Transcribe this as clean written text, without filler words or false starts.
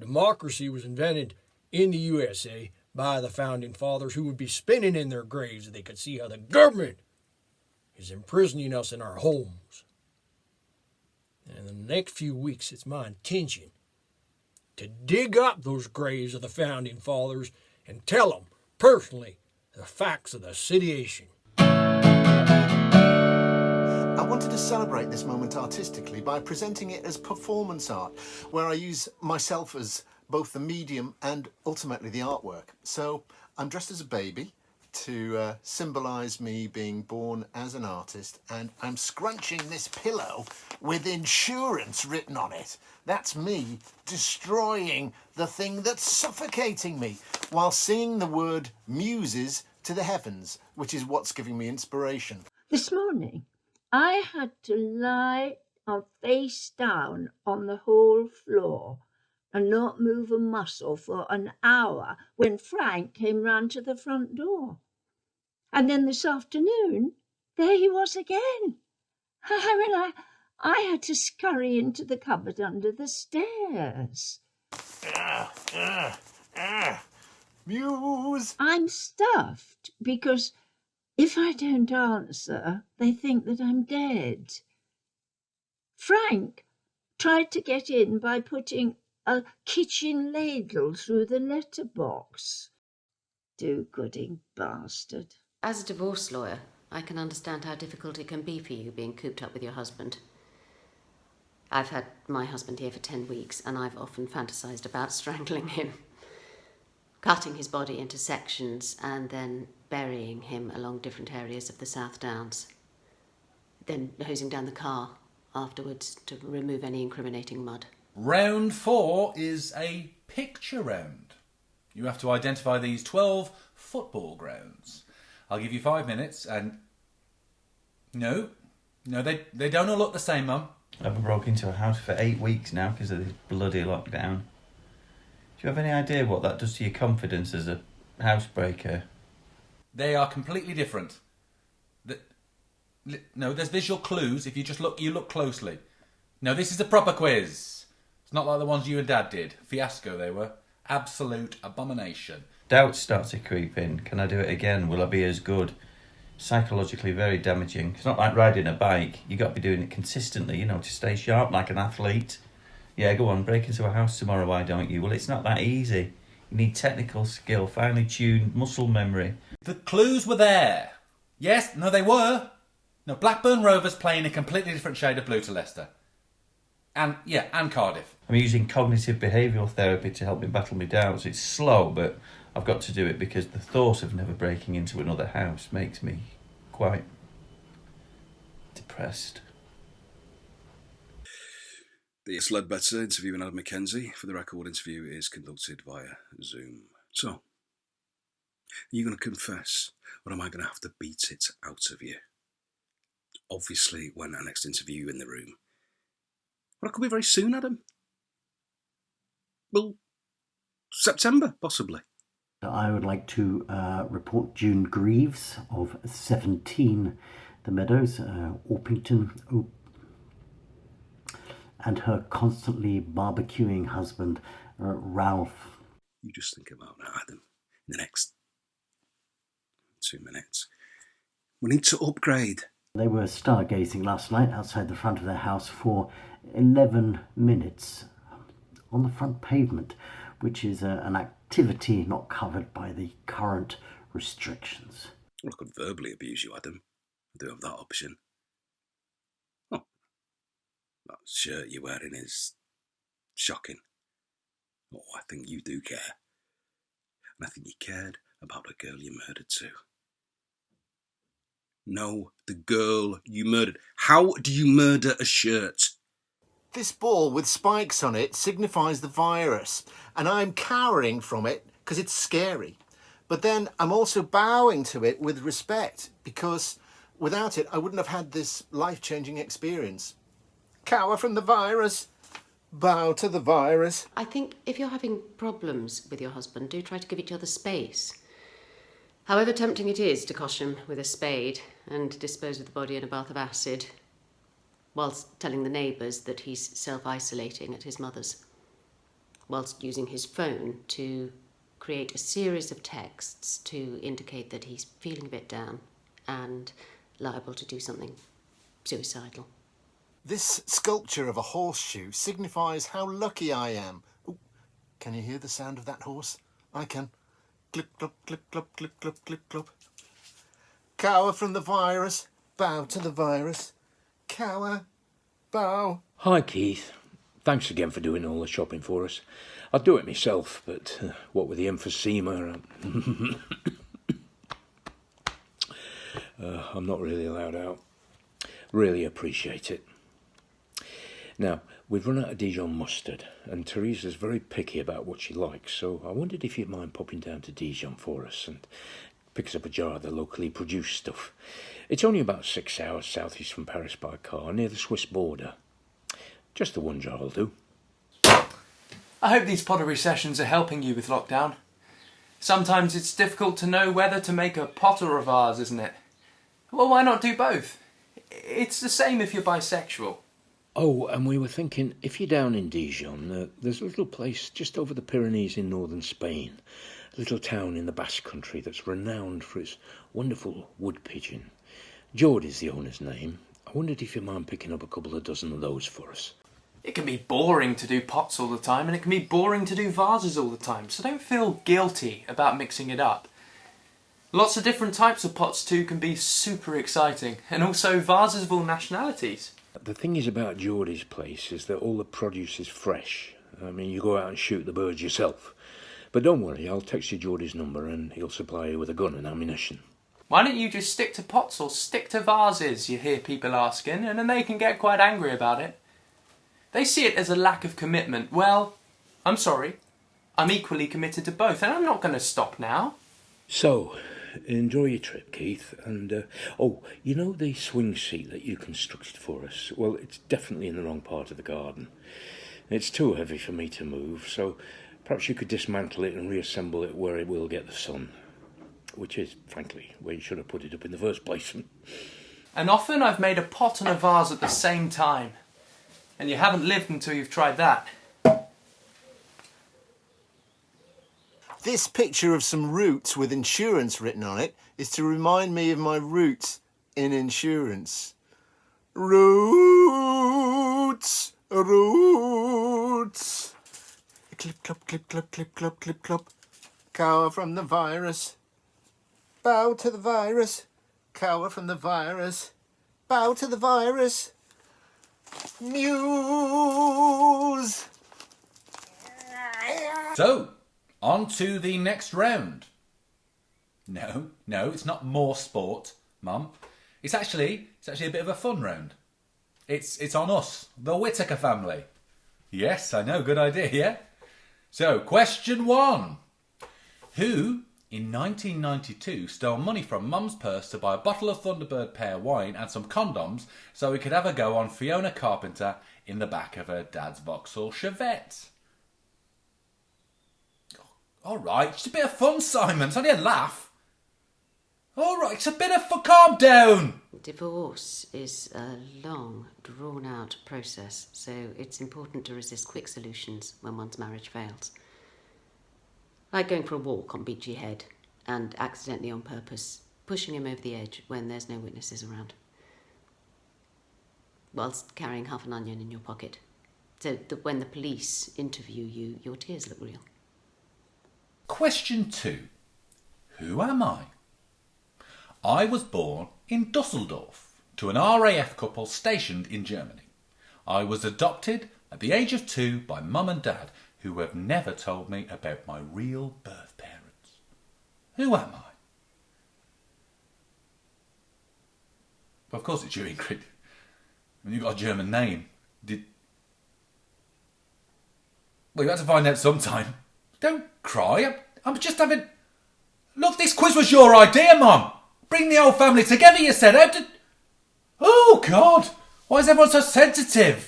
Democracy was invented in the USA by the Founding Fathers, who would be spinning in their graves if they could see how the government is imprisoning us in our homes. And in the next few weeks, it's my intention to dig up those graves of the Founding Fathers and tell them personally the facts of the situation. I wanted to celebrate this moment artistically by presenting it as performance art, where I use myself as both the medium and ultimately the artwork. So I'm dressed as a baby to symbolise me being born as an artist, and I'm scrunching this pillow with insurance written on it. That's me destroying the thing that's suffocating me while singing the word muses to the heavens, which is what's giving me inspiration. This morning, I had to lie face down on the whole floor and not move a muscle for an hour when Frank came round to the front door. And then this afternoon, there he was again. I had to scurry into the cupboard under the stairs. Muse! I'm stuffed because if I don't answer, they think that I'm dead. Frank tried to get in by putting a kitchen ladle through the letterbox. Do-gooding bastard. As a divorce lawyer, I can understand how difficult it can be for you being cooped up with your husband. I've had my husband here for 10 weeks, and I've often fantasised about strangling him, cutting his body into sections and then burying him along different areas of the South Downs, then hosing down the car afterwards to remove any incriminating mud. Round 4 is a picture round. You have to identify these 12 football grounds. I'll give you 5 minutes and... No, they don't all look the same, Mum. I've been broke into a house for 8 weeks now because of this bloody lockdown. Do you have any idea what that does to your confidence as a housebreaker? They are completely different. No, there's visual clues. If you just look, you look closely. No, this is a proper quiz. It's not like the ones you and Dad did. Fiasco they were. Absolute abomination. Doubt starts to creep in. Can I do it again? Will I be as good? Psychologically very damaging. It's not like riding a bike. You got to be doing it consistently, to stay sharp like an athlete. Yeah, go on, break into a house tomorrow, why don't you? Well, it's not that easy. You need technical skill, finely tuned muscle memory. The clues were there. Yes, no, they were. No, Blackburn Rovers playing a completely different shade of blue to Leicester. And Cardiff. I'm using cognitive behavioural therapy to help me battle my doubts. It's slow, but I've got to do it because the thought of never breaking into another house makes me quite depressed. The Ledbetter interviewing Adam Mackenzie for the record interview is conducted via Zoom. So, are you going to confess, or am I going to have to beat it out of you? Obviously, when I next interview you in the room. Well, it could be very soon, Adam. Well, September, possibly. I would like to report June Greaves of 17 The Meadows, Orpington, and her constantly barbecuing husband, Ralph. You just think about that, Adam, in the next 2 minutes. We need to upgrade. They were stargazing last night outside the front of their house for 11 minutes on the front pavement, which is an activity not covered by the current restrictions. Well, I could verbally abuse you, Adam. I do have that option. Oh, that shirt you're wearing is shocking. Oh, I think you do care. And I think you cared about the girl you murdered too. No, the girl you murdered. How do you murder a shirt? This ball with spikes on it signifies the virus, and I'm cowering from it because it's scary. But then I'm also bowing to it with respect, because without it I wouldn't have had this life-changing experience. Cower from the virus, bow to the virus. I think if you're having problems with your husband, do try to give each other space. However tempting it is to cosh him with a spade and dispose of the body in a bath of acid, whilst telling the neighbours that he's self-isolating at his mother's. whilst using his phone to create a series of texts to indicate that he's feeling a bit down and liable to do something suicidal. This sculpture of a horseshoe signifies how lucky I am. Ooh, can you hear the sound of that horse? I can. Clip, clop, clip, clop, clip, clop, clip, clop. Cower from the virus, bow to the virus. Cower, bow. Hi, Keith. Thanks again for doing all the shopping for us. I'd do it myself, but what with the emphysema, I'm not really allowed out. Really appreciate it. Now, we've run out of Dijon mustard, and Teresa's very picky about what she likes, so I wondered if you'd mind popping down to Dijon for us and pick us up a jar of the locally produced stuff. It's only about 6 hours southeast from Paris by car, near the Swiss border. Just the one jar will do. I hope these pottery sessions are helping you with lockdown. Sometimes it's difficult to know whether to make a pot or a vase, isn't it? Well, why not do both? It's the same if you're bisexual. Oh, and we were thinking, if you're down in Dijon, there's a little place just over the Pyrenees in northern Spain, a little town in the Basque country that's renowned for its wonderful wood pigeon. Geordie's the owner's name. I wondered if you mind picking up a couple of dozen of those for us. It can be boring to do pots all the time, and it can be boring to do vases all the time, so don't feel guilty about mixing it up. Lots of different types of pots too can be super exciting, and also vases of all nationalities. The thing is about Geordie's place is that all the produce is fresh. I mean, you go out and shoot the birds yourself. But don't worry, I'll text you Geordie's number and he'll supply you with a gun and ammunition. Why don't you just stick to pots or stick to vases, you hear people asking, and then they can get quite angry about it. They see it as a lack of commitment. Well, I'm sorry. I'm equally committed to both, and I'm not going to stop now. So, enjoy your trip, Keith. And, you know the swing seat that you constructed for us? Well, it's definitely in the wrong part of the garden. It's too heavy for me to move, so perhaps you could dismantle it and reassemble it where it will get the sun. Which is, frankly, where you should have put it up in the first place. And often I've made a pot and a vase at the same time. And you haven't lived until you've tried that. This picture of some roots with insurance written on it is to remind me of my roots in insurance. Roots, roots. Clip, clop, clip, clop, clip, clop, clip, clop. Cower from the virus. Bow to the virus. Cower from the virus. Bow to the virus. Muse. So, on to the next round. No, it's not more sport, Mum. It's actually a bit of a fun round. It's on us, the Whittaker family. Yes, I know, good idea, yeah? So, question 1. Who, in 1992, stole money from Mum's purse to buy a bottle of Thunderbird pear wine and some condoms so he could have a go on Fiona Carpenter in the back of her dad's Vauxhall Chevette? All right, it's a bit of fun, Simon. It's only a laugh. All right, it's a bit of fun. Calm down. Divorce is a long, drawn-out process, so it's important to resist quick solutions when one's marriage fails. Like going for a walk on Beachy Head and accidentally on purpose pushing him over the edge when there's no witnesses around, whilst carrying half an onion in your pocket, so that when the police interview you, your tears look real. Question 2. Who am I? I was born in Dusseldorf to an RAF couple stationed in Germany. I was adopted at the age of 2 by Mum and Dad, who have never told me about my real birth parents. Who am I? Well, of course it's you, Ingrid. I mean, you've got a German name. Well, you had to find out sometime. Don't cry. I'm just having... Look, this quiz was your idea, Mum. Bring the whole family together, you said. Oh, God. Why is everyone so sensitive?